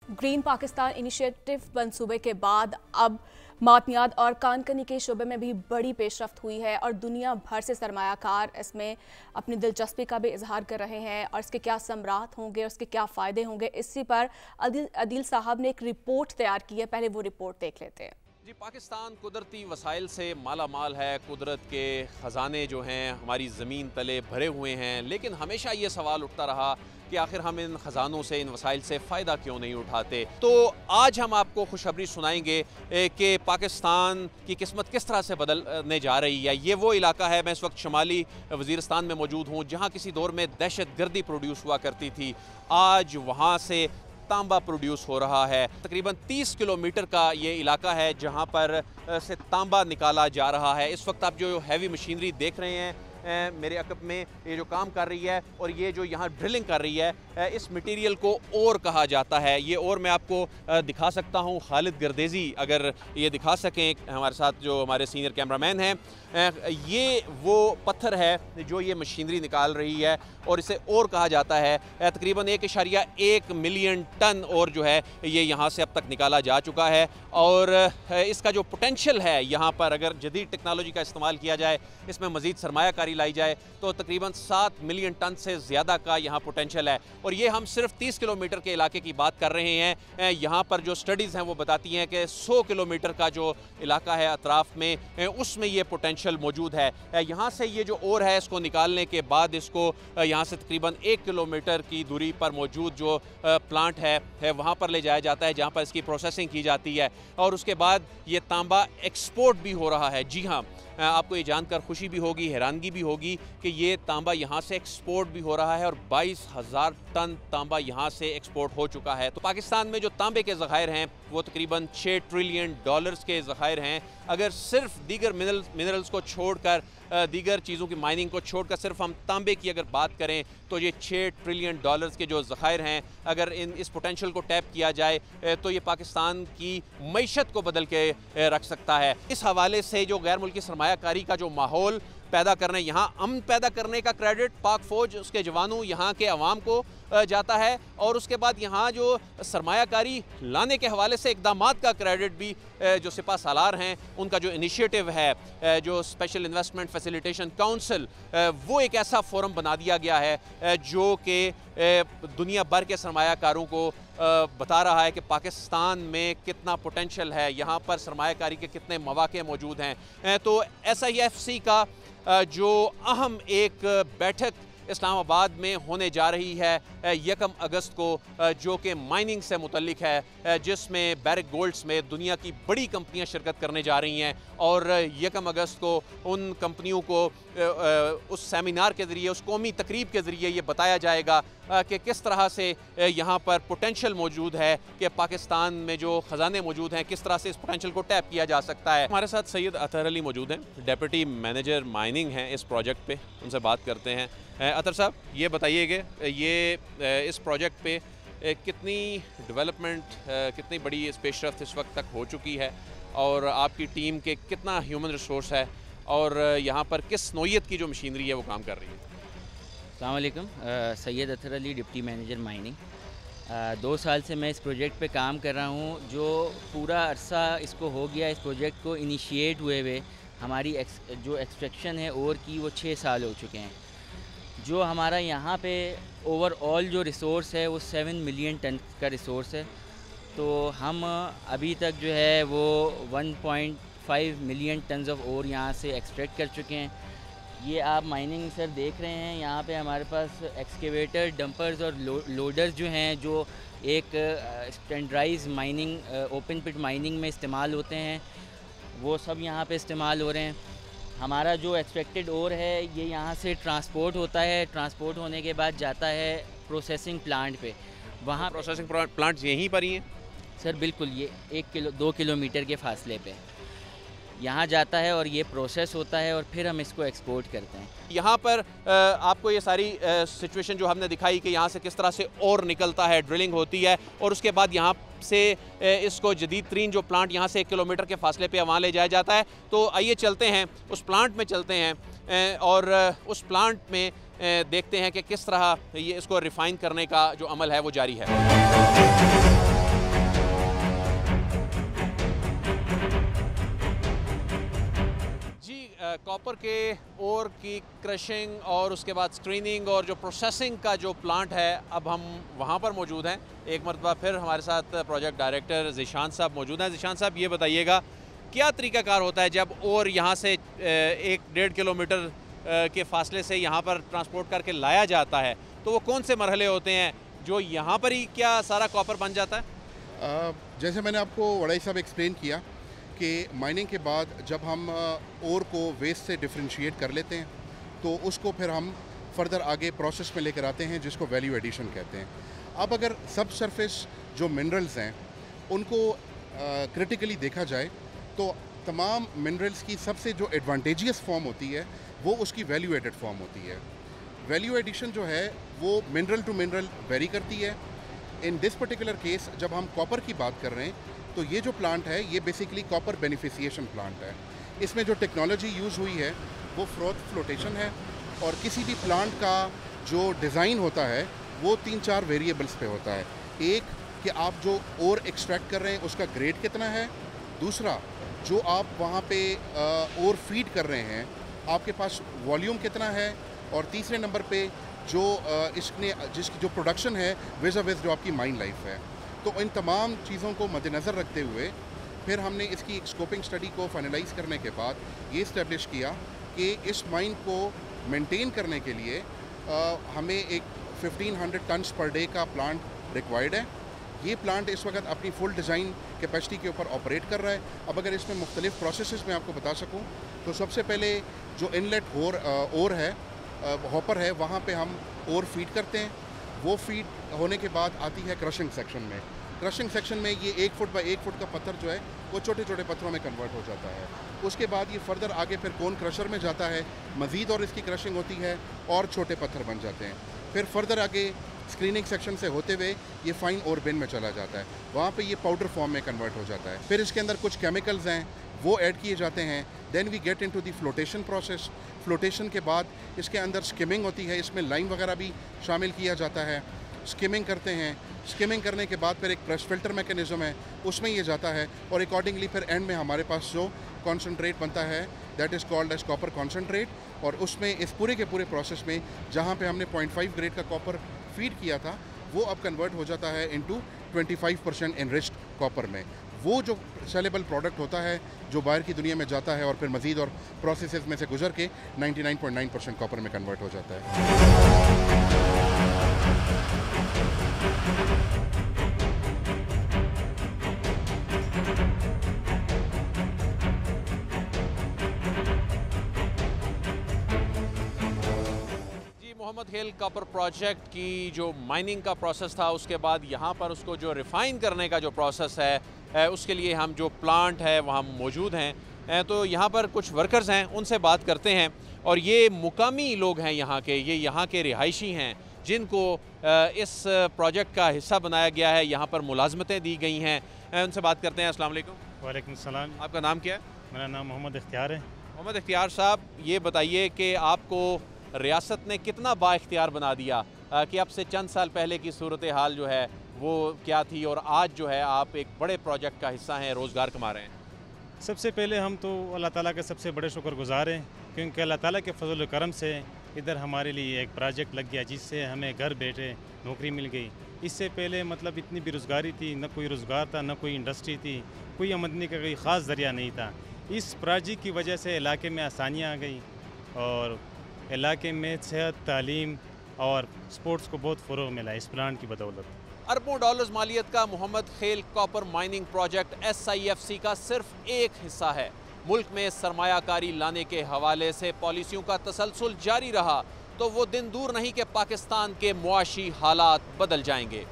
Green Pakistan initiative मंसूबे के बाद अब मादनियात और कानकनी के शोबे में भी बड़ी पेशरफ्त हुई है और दुनिया भर से सरमायाकार इसमें अपनी दिलचस्पी का भी इजहार कर रहे हैं और इसके क्या समरात होंगे और इसके क्या फ़ायदे होंगे, इसी पर अदील साहब ने एक रिपोर्ट तैयार की है। पहले वो रिपोर्ट देख लेते हैं। जी, पाकिस्तान कुदरती वसाइल से माला माल है। कुदरत के ख़जाने जो हैं हमारी ज़मीन तले भरे हुए हैं, लेकिन हमेशा ये सवाल उठता रहा कि आखिर हम इन ख़जानों से, इन वसाइल से फ़ायदा क्यों नहीं उठाते। तो आज हम आपको खुशखबरी सुनाएंगे कि पाकिस्तान की किस्मत किस तरह से बदलने जा रही है। ये वो इलाका है, मैं इस वक्त शुमाली वज़ीरिस्तान में मौजूद हूँ, जहाँ किसी दौर में दहशतगर्दी प्रोड्यूस हुआ करती थी। आज वहाँ से तांबा प्रोड्यूस हो रहा है। तकरीबन 30 किलोमीटर का ये इलाका है जहाँ पर से तांबा निकाला जा रहा है। इस वक्त आप जो हैवी मशीनरी देख रहे हैं मेरे अकब में, ये जो काम कर रही है और ये जो यहाँ ड्रिलिंग कर रही है, इस मटेरियल को ओर कहा जाता है। ये ओर मैं आपको दिखा सकता हूँ। खालिद गर्देजी अगर ये दिखा सकें, हमारे साथ जो हमारे सीनियर कैमरामैन हैं, ये वो पत्थर है जो ये मशीनरी निकाल रही है और इसे ओर कहा जाता है। तकरीबन 1.1 मिलियन टन और जो है ये यहाँ से अब तक निकाला जा चुका है और इसका जो पोटेंशियल है यहाँ पर, अगर जदीद टेक्नोलॉजी का इस्तेमाल किया जाए, इसमें मज़ीद सरमायाकारी लाई जाए, तो तकरीबन 7 मिलियन टन से ज़्यादा का यहाँ पोटेंशियल है। और ये हम सिर्फ 30 किलोमीटर के इलाके की बात कर रहे हैं। यहाँ पर जो स्टडीज़ हैं वो बताती हैं कि 100 किलोमीटर का जो इलाका है अतराफ़ में, उसमें ये पोटेंशियल मौजूद है। यहाँ से ये जो ओर है, इसको निकालने के बाद इसको यहाँ से तकरीबन 1 किलोमीटर की दूरी पर मौजूद जो प्लांट है वहाँ पर ले जाया जाता है, जहाँ पर इसकी प्रोसेसिंग की जाती है और उसके बाद ये तांबा एक्सपोर्ट भी हो रहा है। जी हाँ, आपको ये जानकर खुशी भी होगी, हैरानगी भी होगी कि ये तांबा यहाँ से एक्सपोर्ट भी हो रहा है और 22,000 टन तांबा यहाँ से एक्सपोर्ट हो चुका है। तो पाकिस्तान में जो तांबे के ज़खायर हैं वो तकरीबन $6 ट्रिलियन के ज़खायर हैं। अगर सिर्फ दीगर मिनरल्स को छोड़कर, दीगर चीज़ों की माइनिंग को छोड़कर सिर्फ हम तांबे की अगर बात करें तो ये $6 ट्रिलियन के जो ज़खायर हैं, अगर इस पोटेंशियल को टैप किया जाए तो ये पाकिस्तान की मईशत को बदल के रख सकता है। इस हवाले से जो गैर मुल्की सरमायाकारी का जो माहौल पैदा करने, यहाँ अमन पैदा करने का क्रेडिट पाक फ़ौज, उसके जवानों, यहाँ के अवाम को जाता है और उसके बाद यहाँ जो सरमायाकारी लाने के हवाले से इक़दामात का क्रेडिट भी जो सिपा सालार हैं, उनका जो इनिशिएटिव है, जो स्पेशल इन्वेस्टमेंट फैसिलिटेशन काउंसिल, वो एक ऐसा फोरम बना दिया गया है जो कि दुनिया भर के सरमायाकारों को बता रहा है कि पाकिस्तान में कितना पोटेंशियल है, यहाँ पर सरमायाकारी के कितने मौके मौजूद हैं। तो SIFC का जो अहम एक बैठक इस्लामाबाद में होने जा रही है 1 अगस्त को, जो कि माइनिंग से मुतल्लिक है, जिसमें बैरिक गोल्ड्स में दुनिया की बड़ी कंपनियां शिरकत करने जा रही हैं और 1 अगस्त को उन कंपनियों को उस सेमिनार के ज़रिए, उस कौमी तकरीब के ज़रिए ये बताया जाएगा कि किस तरह से यहाँ पर पोटेंशियल मौजूद है, कि पाकिस्तान में जो ख़जाने मौजूद हैं किस तरह से इस पोटेंशियल को टैप किया जा सकता है। हमारे साथ सैयद अतहर अली मौजूद हैं, डेप्यूटी मैनेजर माइनिंग हैं इस प्रोजेक्ट पे, उनसे बात करते हैं। अतर साहब, ये बताइए कि ये इस प्रोजेक्ट पे कितनी डेवलपमेंट, कितनी बड़ी इस पेशरफ्त इस वक्त तक हो चुकी है और आपकी टीम के कितना ह्यूमन रिसोर्स है और यहाँ पर किस नौइयत की जो मशीनरी है वो काम कर रही है? अस्सलाम वालेकुम, Syed Athar Ali, deputy manager mining. 2 साल से मैं इस प्रोजेक्ट पे काम कर रहा हूँ। जो पूरा अरसा इसको हो गया, इस प्रोजेक्ट को इनिशिएट हुए हमारी जो एक्सट्रैक्शन है और की, वो 6 साल हो चुके हैं। जो हमारा यहाँ पे ओवरऑल जो रिसोर्स है वो 7 मिलियन टन का रिसोर्स है। तो हम अभी तक जो है वो 1.5 मिलियन टन्स ऑफ ओर यहाँ से एक्सट्रैक्ट कर चुके हैं। ये आप माइनिंग सर देख रहे हैं, यहाँ पे हमारे पास एक्सकेवेटर, डंपर्स और लोडर्स जो हैं, जो एक स्टैंडर्डाइज माइनिंग, ओपन पिट माइनिंग में इस्तेमाल होते हैं, वो सब यहाँ पे इस्तेमाल हो रहे हैं। हमारा जो एक्सट्रैक्टेड ओर है ये यहाँ से ट्रांसपोर्ट होता है, ट्रांसपोर्ट होने के बाद जाता है प्रोसेसिंग प्लांट पे। वहाँ प्रोसेसिंग प्लांट्स यहीं पर ही हैं सर? बिल्कुल, ये 2 किलोमीटर के फासले पे यहाँ जाता है और ये प्रोसेस होता है और फिर हम इसको एक्सपोर्ट करते हैं। यहाँ पर आपको ये सारी सिचुएशन जो हमने दिखाई कि यहाँ से किस तरह से और निकलता है, ड्रिलिंग होती है और उसके बाद यहाँ से इसको जदीद तरीन जो प्लांट यहाँ से 1 किलोमीटर के फासले पे वहाँ ले जाया जाता है। तो आइए चलते हैं उस प्लांट में, चलते हैं और उस प्लांट में देखते हैं कि किस तरह ये इसको रिफ़ाइन करने का जो अमल है वो जारी है। कॉपर के ओर की क्रशिंग और उसके बाद स्क्रीनिंग और जो प्रोसेसिंग का जो प्लांट है, अब हम वहाँ पर मौजूद हैं। एक मरतबा फिर हमारे साथ प्रोजेक्ट डायरेक्टर ज़ीशान साहब मौजूद हैं। ज़ीशान साहब, ये बताइएगा क्या तरीक़ाकार होता है जब और यहाँ से 1-1.5 किलोमीटर के फासले से यहाँ पर ट्रांसपोर्ट करके लाया जाता है, तो वो कौन से मरहले होते हैं जो यहाँ पर ही क्या सारा कॉपर बन जाता है? जैसे मैंने आपको वड़ाई साहब एक्सप्लेन किया कि माइनिंग के बाद जब हम ओर को वेस्ट से डिफ्रेंशिएट कर लेते हैं तो उसको फिर हम फर्दर आगे प्रोसेस में लेकर आते हैं, जिसको वैल्यू एडिशन कहते हैं। अब अगर सब सरफेस जो मिनरल्स हैं उनको क्रिटिकली देखा जाए तो तमाम मिनरल्स की सबसे जो एडवांटेजियस फॉर्म होती है वो उसकी वैल्यू एडेड फॉर्म होती है। वैल्यू एडिशन जो है वो मिनरल टू मिनरल वेरी करती है। इन दिस पर्टिकुलर केस जब हम कॉपर की बात कर रहे हैं तो ये जो प्लांट है ये बेसिकली कॉपर बेनिफिशिएशन प्लांट है। इसमें जो टेक्नोलॉजी यूज़ हुई है वो फ्लोटेशन है, और किसी भी प्लांट का जो डिज़ाइन होता है वो 3-4 वेरिएबल्स पे होता है। एक कि आप जो ओर एक्सट्रैक्ट कर रहे हैं उसका ग्रेड कितना है, दूसरा जो आप वहाँ पे ओर फीड कर रहे हैं आपके पास वॉल्यूम कितना है, और तीसरे नंबर पे जो जिसकी जो प्रोडक्शन है वेज़ जो आपकी माइन लाइफ है। तो इन तमाम चीज़ों को मद्देनज़र रखते हुए फिर हमने इसकी स्कोपिंग स्टडी को फाइनलाइज करने के बाद ये इस्टेब्लिश किया कि इस माइन को मेंटेन करने के लिए हमें एक 1500 टन्स पर डे का प्लांट रिक्वायर्ड है। ये प्लांट इस वक्त अपनी फुल डिज़ाइन कैपेसिटी के ऊपर ऑपरेट कर रहा है। अब अगर इसमें मुख्तलिफ प्रोसेसेस में आपको बता सकूं तो सबसे पहले जो इनलेट ओर है, हॉपर है, वहाँ पे हम ओर फीड करते हैं। वो फीड होने के बाद आती है क्रशिंग सेक्शन में। क्रशिंग सेक्शन में ये 1 फुट बाई 1 फुट का पत्थर जो है वो छोटे छोटे पत्थरों में कन्वर्ट हो जाता है। उसके बाद ये फर्दर आगे फिर कोन क्रशर में जाता है, मज़ीद और इसकी क्रशिंग होती है और छोटे पत्थर बन जाते हैं। फिर फर्दर आगे स्क्रीनिंग सेक्शन से होते हुए ये फाइन और बिन में चला जाता है, वहाँ पे ये पाउडर फॉर्म में कन्वर्ट हो जाता है। फिर इसके अंदर कुछ केमिकल्स हैं वो ऐड किए जाते हैं। Then we get into the flotation process. Flotation के बाद इसके अंदर स्किमिंग होती है, इसमें लाइम वगैरह भी शामिल किया जाता है। स्किमिंग करते हैं, स्किमिंग करने के बाद फिर एक प्रेस फिल्टर मैकेनिज़्म है उसमें ये जाता है, और अकॉर्डिंगली फिर एंड में हमारे पास जो कॉन्सनट्रेट बनता है that is called as copper concentrate. और उसमें इस पूरे के पूरे प्रोसेस में जहाँ पे हमने 0.5 ग्रेड का कॉपर फीड किया था वो अब कन्वर्ट हो जाता है इनटू 25% एनरिच्ड कॉपर में। वो जो सेलेबल प्रोडक्ट होता है जो बाहर की दुनिया में जाता है और फिर मज़ीद और प्रोसेसेस में से गुजर के 99.9% कॉपर में कन्वर्ट हो जाता है। मोहम्मद खेल कॉपर प्रोजेक्ट की जो माइनिंग का प्रोसेस था उसके बाद यहाँ पर उसको जो रिफ़ाइन करने का जो प्रोसेस है उसके लिए हम जो प्लांट है वहाँ मौजूद हैं। तो यहाँ पर कुछ वर्कर्स हैं, उनसे बात करते हैं। और ये मुकामी लोग हैं यहाँ के, ये यहाँ के रिहायशी हैं जिनको इस प्रोजेक्ट का हिस्सा बनाया गया है, यहाँ पर मुलाजमतें दी गई हैं। उनसे बात करते हैं। अस्सलाम वालेकुम। वालेकुम सलाम। आपका नाम क्या है? मेरा नाम मोहम्मद इख्तियार है। मोहम्मद इख्तियार साहब, ये बताइए कि आपको रियासत ने कितना बाइख्तियार बना दिया कि अब से चंद साल पहले की सूरत हाल जो है वो क्या थी, और आज जो है आप एक बड़े प्रोजेक्ट का हिस्सा हैं, रोज़गार कमा रहे हैं। सबसे पहले हम तो अल्लाह ताला के सबसे बड़े शुक्रगुज़ार हैं, क्योंकि अल्लाह ताला के फजल करम से इधर हमारे लिए एक प्रोजेक्ट लग गया जिससे हमें घर बैठे नौकरी मिल गई। इससे पहले मतलब इतनी बेरोज़गारी थी, न कोई रोज़गार था, न कोई इंडस्ट्री थी, कोई आमदनी का कोई ख़ास ज़रिया नहीं था। इस प्रोजेक्ट की वजह से इलाके में आसानियाँ आ गई और इलाके में सेहत, तालीम और स्पोर्ट्स को बहुत फ़रोग़ मिला इस प्लांट की बदौलत। अरबों डॉलर्स मालियत का मोहम्मद खेल कॉपर माइनिंग प्रोजेक्ट SIFC का सिर्फ एक हिस्सा है। मुल्क में सरमायाकारी लाने के हवाले से पॉलिसियों का तसलसल जारी रहा तो वो दिन दूर नहीं कि पाकिस्तान के मुआशी हालात बदल जाएंगे।